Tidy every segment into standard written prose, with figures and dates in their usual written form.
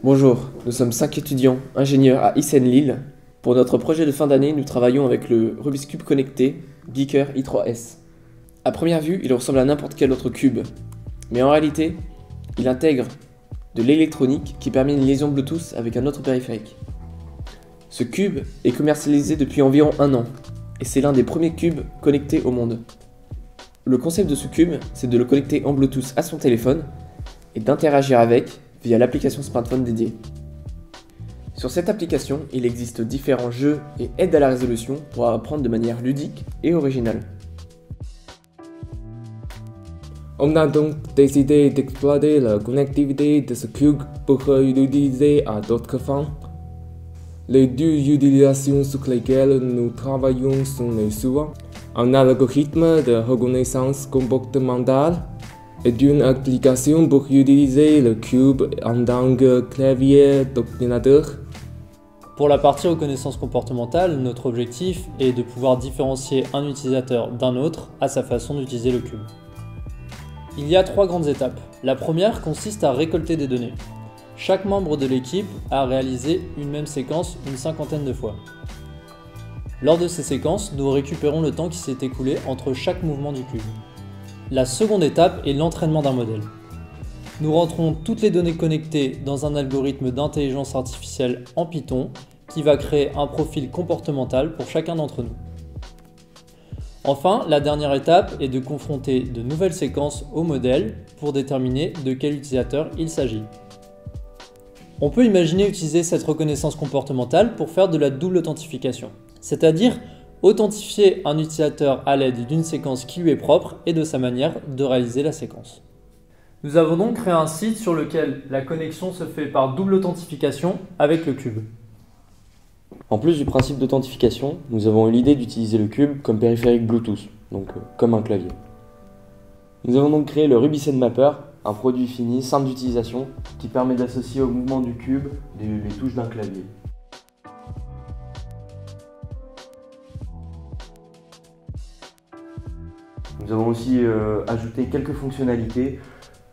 Bonjour, nous sommes 5 étudiants ingénieurs à ICN Lille. Pour notre projet de fin d'année, nous travaillons avec le Rubik's Cube connecté Geeker i3S. A première vue, il ressemble à n'importe quel autre cube, mais en réalité, il intègre de l'électronique qui permet une liaison Bluetooth avec un autre périphérique. Ce cube est commercialisé depuis environ 1 an, et c'est l'un des premiers cubes connectés au monde. Le concept de ce cube, c'est de le connecter en Bluetooth à son téléphone et d'interagir avec via l'application smartphone dédiée. Sur cette application, il existe différents jeux et aides à la résolution pour apprendre de manière ludique et originale. On a donc décidé d'exploiter la connectivité de ce cube pour l'utiliser à d'autres fins. Les deux utilisations sur lesquelles nous travaillons sont les suivantes: un algorithme de reconnaissance comportementale et une application pour utiliser le cube en tant que clavier d'ordinateur. Pour la partie reconnaissance comportementale, notre objectif est de pouvoir différencier un utilisateur d'un autre à sa façon d'utiliser le cube. Il y a 3 grandes étapes. La première consiste à récolter des données. Chaque membre de l'équipe a réalisé une même séquence une 50aine de fois. Lors de ces séquences, nous récupérons le temps qui s'est écoulé entre chaque mouvement du cube. La seconde étape est l'entraînement d'un modèle. Nous rentrons toutes les données connectées dans un algorithme d'intelligence artificielle en Python qui va créer un profil comportemental pour chacun d'entre nous. Enfin, la dernière étape est de confronter de nouvelles séquences au modèle pour déterminer de quel utilisateur il s'agit. On peut imaginer utiliser cette reconnaissance comportementale pour faire de la double authentification, c'est-à-dire authentifier un utilisateur à l'aide d'une séquence qui lui est propre et de sa manière de réaliser la séquence. Nous avons donc créé un site sur lequel la connexion se fait par double authentification avec le cube. En plus du principe d'authentification, nous avons eu l'idée d'utiliser le cube comme périphérique Bluetooth, donc comme un clavier. Nous avons donc créé le Rubicon Mapper, un produit fini, simple d'utilisation, qui permet d'associer au mouvement du cube les touches d'un clavier. Nous avons aussi ajouté quelques fonctionnalités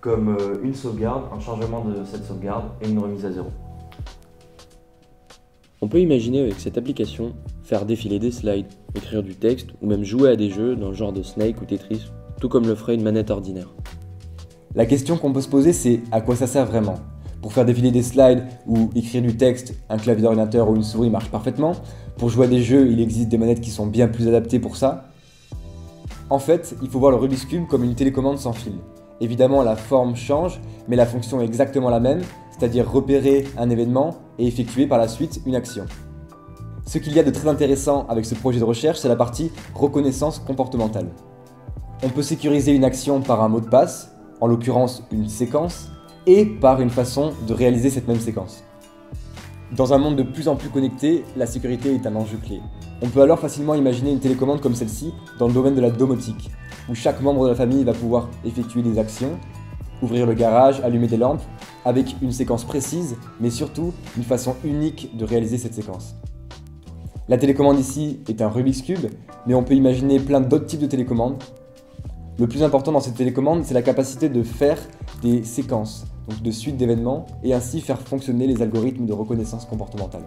comme une sauvegarde, un chargement de cette sauvegarde et une remise à zéro. On peut imaginer avec cette application faire défiler des slides, écrire du texte ou même jouer à des jeux dans le genre de Snake ou Tetris, tout comme le ferait une manette ordinaire. La question qu'on peut se poser, c'est à quoi ça sert vraiment? Pour faire défiler des slides ou écrire du texte, un clavier d'ordinateur ou une souris marche parfaitement. Pour jouer à des jeux, il existe des manettes qui sont bien plus adaptées pour ça. En fait, il faut voir le Rubik's Cube comme une télécommande sans fil. Évidemment, la forme change, mais la fonction est exactement la même, c'est-à-dire repérer un événement et effectuer par la suite une action. Ce qu'il y a de très intéressant avec ce projet de recherche, c'est la partie reconnaissance comportementale. On peut sécuriser une action par un mot de passe, en l'occurrence une séquence, et par une façon de réaliser cette même séquence. Dans un monde de plus en plus connecté, la sécurité est un enjeu clé. On peut alors facilement imaginer une télécommande comme celle-ci dans le domaine de la domotique, où chaque membre de la famille va pouvoir effectuer des actions, ouvrir le garage, allumer des lampes, avec une séquence précise, mais surtout une façon unique de réaliser cette séquence. La télécommande ici est un Rubik's Cube, mais on peut imaginer plein d'autres types de télécommandes. Le plus important dans cette télécommande, c'est la capacité de faire des séquences, donc de suites d'événements, et ainsi faire fonctionner les algorithmes de reconnaissance comportementale.